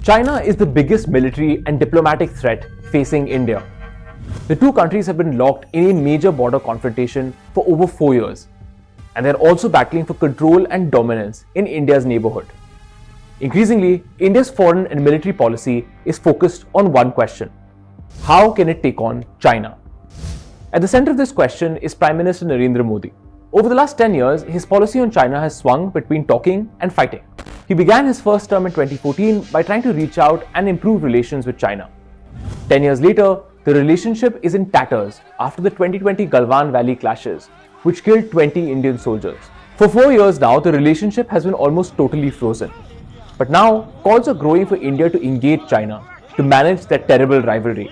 China is the biggest military and diplomatic threat facing India. The two countries have been locked in a major border confrontation for over 4 years, and they're also battling for control and dominance in India's neighbourhood. Increasingly, India's foreign and military policy is focused on one question: how can it take on China? At the center of this question is Prime Minister Narendra Modi. Over the last 10 years, his policy on China has swung between talking and fighting. He began his first term in 2014 by trying to reach out and improve relations with China. 10 years later, the relationship is in tatters after the 2020 Galwan Valley clashes, which killed 20 Indian soldiers. For 4 years now, the relationship has been almost totally frozen. But now, calls are growing for India to engage China to manage that terrible rivalry.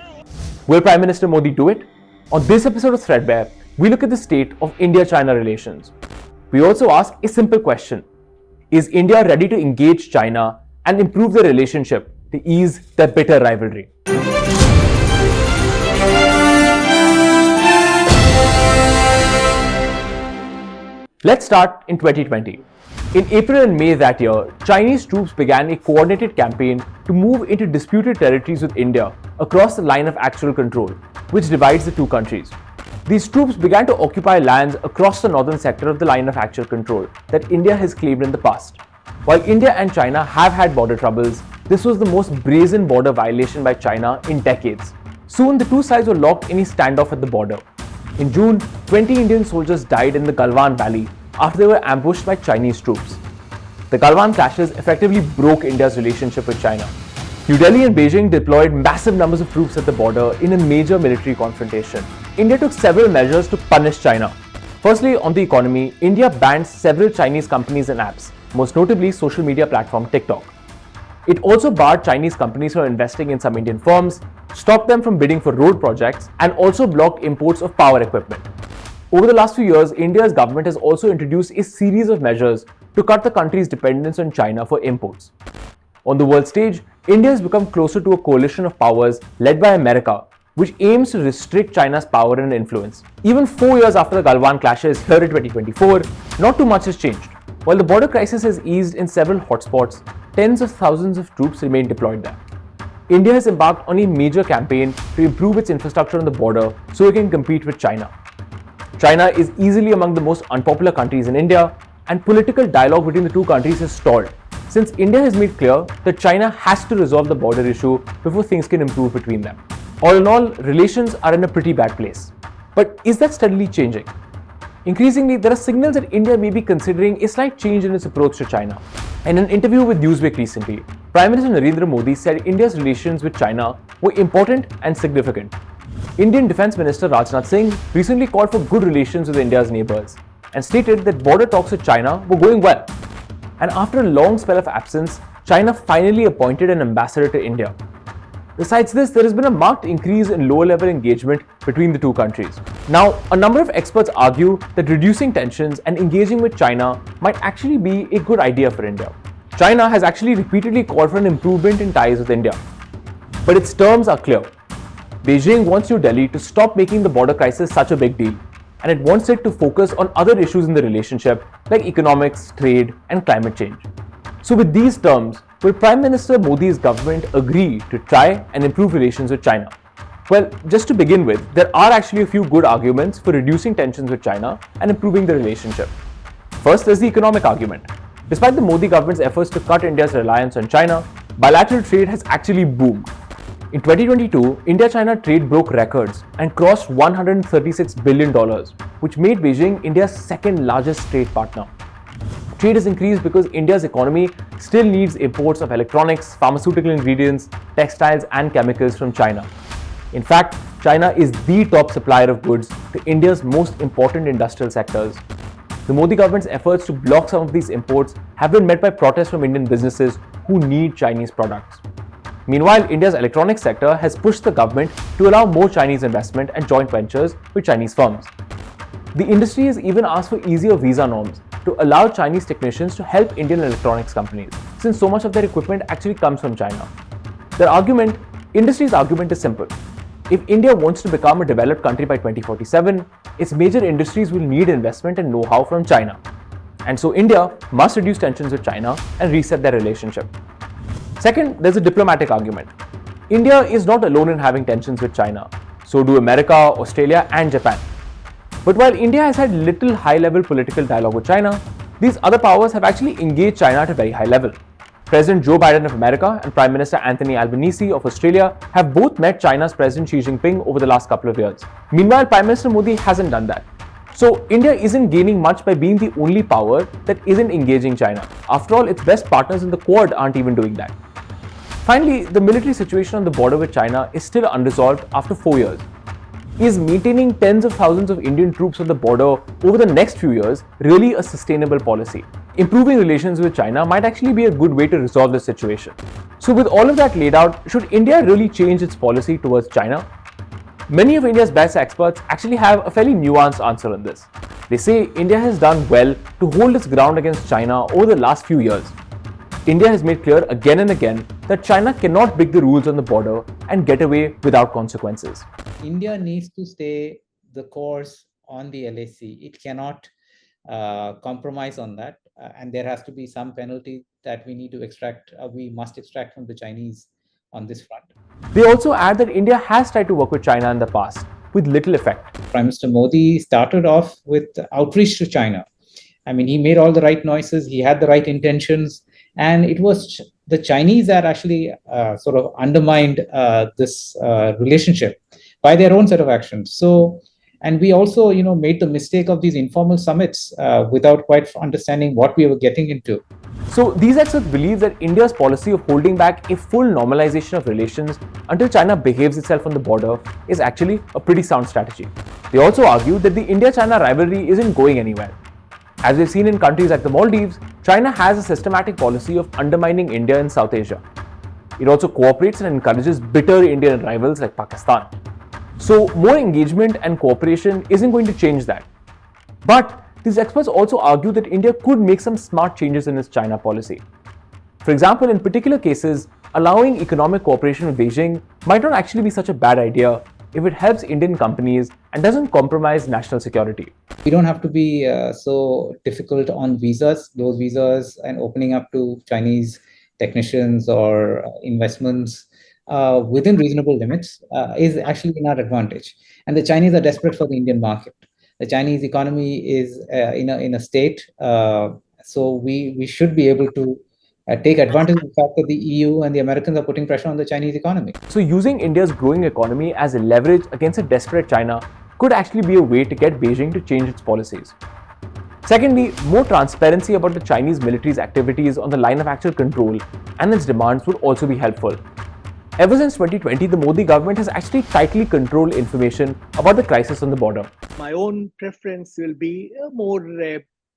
Will Prime Minister Modi do it? On this episode of Threadbare, we look at the state of India-China relations. We also ask a simple question: is India ready to engage China and improve their relationship to ease their bitter rivalry? Let's start in 2020. In April and May that year, Chinese troops began a coordinated campaign to move into disputed territories with India across the line of actual control, which divides the two countries. These troops began to occupy lands across the northern sector of the line of actual control that India has claimed in the past. While India and China have had border troubles, this was the most brazen border violation by China in decades. Soon, the two sides were locked in a standoff at the border. In June, 20 Indian soldiers died in the Galwan Valley after they were ambushed by Chinese troops. The Galwan clashes effectively broke India's relationship with China. New Delhi and Beijing deployed massive numbers of troops at the border in a major military confrontation. India took several measures to punish China. Firstly, on the economy, India banned several Chinese companies and apps, most notably social media platform TikTok. It also barred Chinese companies from investing in some Indian firms, stopped them from bidding for road projects, and also blocked imports of power equipment. Over the last few years, India's government has also introduced a series of measures to cut the country's dependence on China for imports. On the world stage, India has become closer to a coalition of powers led by America, which aims to restrict China's power and influence. Even 4 years after the Galwan clashes here in 2024, not too much has changed. While the border crisis has eased in several hotspots, tens of thousands of troops remain deployed there. India has embarked on a major campaign to improve its infrastructure on the border so it can compete with China. China is easily among the most unpopular countries in India, and political dialogue between the two countries has stalled, since India has made clear that China has to resolve the border issue before things can improve between them. All in all, relations are in a pretty bad place. But is that steadily changing? Increasingly, there are signals that India may be considering a slight change in its approach to China. In an interview with Newsweek recently, Prime Minister Narendra Modi said India's relations with China were important and significant. Indian Defence Minister Rajnath Singh recently called for good relations with India's neighbours and stated that border talks with China were going well. And after a long spell of absence, China finally appointed an ambassador to India. Besides this, there has been a marked increase in lower-level engagement between the two countries. Now, a number of experts argue that reducing tensions and engaging with China might actually be a good idea for India. China has actually repeatedly called for an improvement in ties with India. But its terms are clear. Beijing wants New Delhi to stop making the border crisis such a big deal, and it wants it to focus on other issues in the relationship like economics, trade, and climate change. So with these terms, will Prime Minister Modi's government agree to try and improve relations with China? Well, just to begin with, there are actually a few good arguments for reducing tensions with China and improving the relationship. First, there's the economic argument. Despite the Modi government's efforts to cut India's reliance on China, bilateral trade has actually boomed. In 2022, India-China trade broke records and crossed $136 billion, which made Beijing India's second largest trade partner. Trade has increased because India's economy still needs imports of electronics, pharmaceutical ingredients, textiles, and chemicals from China. In fact, China is the top supplier of goods to India's most important industrial sectors. The Modi government's efforts to block some of these imports have been met by protests from Indian businesses who need Chinese products. Meanwhile, India's electronics sector has pushed the government to allow more Chinese investment and joint ventures with Chinese firms. The industry has even asked for easier visa norms to allow Chinese technicians to help Indian electronics companies, since so much of their equipment actually comes from China. Industry's argument is simple. If India wants to become a developed country by 2047, its major industries will need investment and know-how from China. And so India must reduce tensions with China and reset their relationship. Second, there's a diplomatic argument. India is not alone in having tensions with China. So do America, Australia, and Japan. But while India has had little high-level political dialogue with China, these other powers have actually engaged China at a very high level. President Joe Biden of America and Prime Minister Anthony Albanese of Australia have both met China's President Xi Jinping over the last couple of years. Meanwhile, Prime Minister Modi hasn't done that. So India isn't gaining much by being the only power that isn't engaging China. After all, its best partners in the Quad aren't even doing that. Finally, the military situation on the border with China is still unresolved after 4 years. Is maintaining tens of thousands of Indian troops on the border over the next few years really a sustainable policy? Improving relations with China might actually be a good way to resolve the situation. So with all of that laid out, should India really change its policy towards China? Many of India's best experts actually have a fairly nuanced answer on this. They say India has done well to hold its ground against China over the last few years. India has made clear again and again that China cannot break the rules on the border and get away without consequences. India needs to stay the course on the LAC. It cannot compromise on that. And there has to be some penalty that we must extract from the Chinese on this front. They also add that India has tried to work with China in the past, with little effect. Prime Minister Modi started off with outreach to China. I mean, he made all the right noises, he had the right intentions, and it was the Chinese that actually sort of undermined this relationship by their own set of actions. So, and we also, made the mistake of these informal summits without quite understanding what we were getting into. So these experts believe that India's policy of holding back a full normalization of relations until China behaves itself on the border is actually a pretty sound strategy. They also argue that the India-China rivalry isn't going anywhere. As we've seen in countries like the Maldives, China has a systematic policy of undermining India in South Asia. It also cooperates and encourages bitter Indian rivals like Pakistan. So more engagement and cooperation isn't going to change that. But these experts also argue that India could make some smart changes in its China policy. For example, in particular cases, allowing economic cooperation with Beijing might not actually be such a bad idea if it helps Indian companies and doesn't compromise national security. We don't have to be so difficult on visas, those visas, and opening up to Chinese technicians or investments within reasonable limits is actually in our advantage. And the Chinese are desperate for the Indian market. The Chinese economy is in a state, so we should be able to take advantage of the fact that the EU and the Americans are putting pressure on the Chinese economy. So using India's growing economy as a leverage against a desperate China could actually be a way to get Beijing to change its policies. Secondly, more transparency about the Chinese military's activities on the line of actual control and its demands would also be helpful. Ever since 2020, the Modi government has actually tightly controlled information about the crisis on the border. My own preference will be more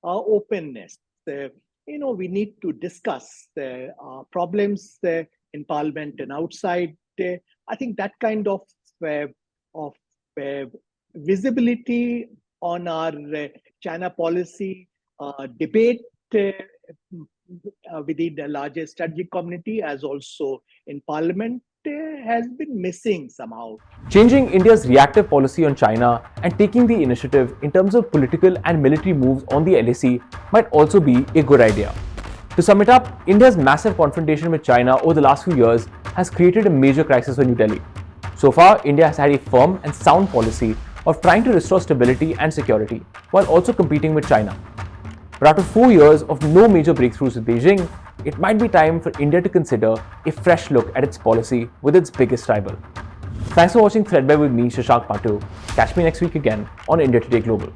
openness. We need to discuss problems in Parliament and outside. I think that kind of visibility on our China policy debate within the larger strategic community as also in Parliament has been missing somehow. Changing India's reactive policy on China and taking the initiative in terms of political and military moves on the LAC might also be a good idea. To sum it up, India's massive confrontation with China over the last few years has created a major crisis for New Delhi. So far, India has had a firm and sound policy of trying to restore stability and security while also competing with China. But after 4 years of no major breakthroughs with Beijing, it might be time for India to consider a fresh look at its policy with its biggest rival. Thanks for watching Threadbare with me, Shashank Patu. Catch me next week again on India Today Global.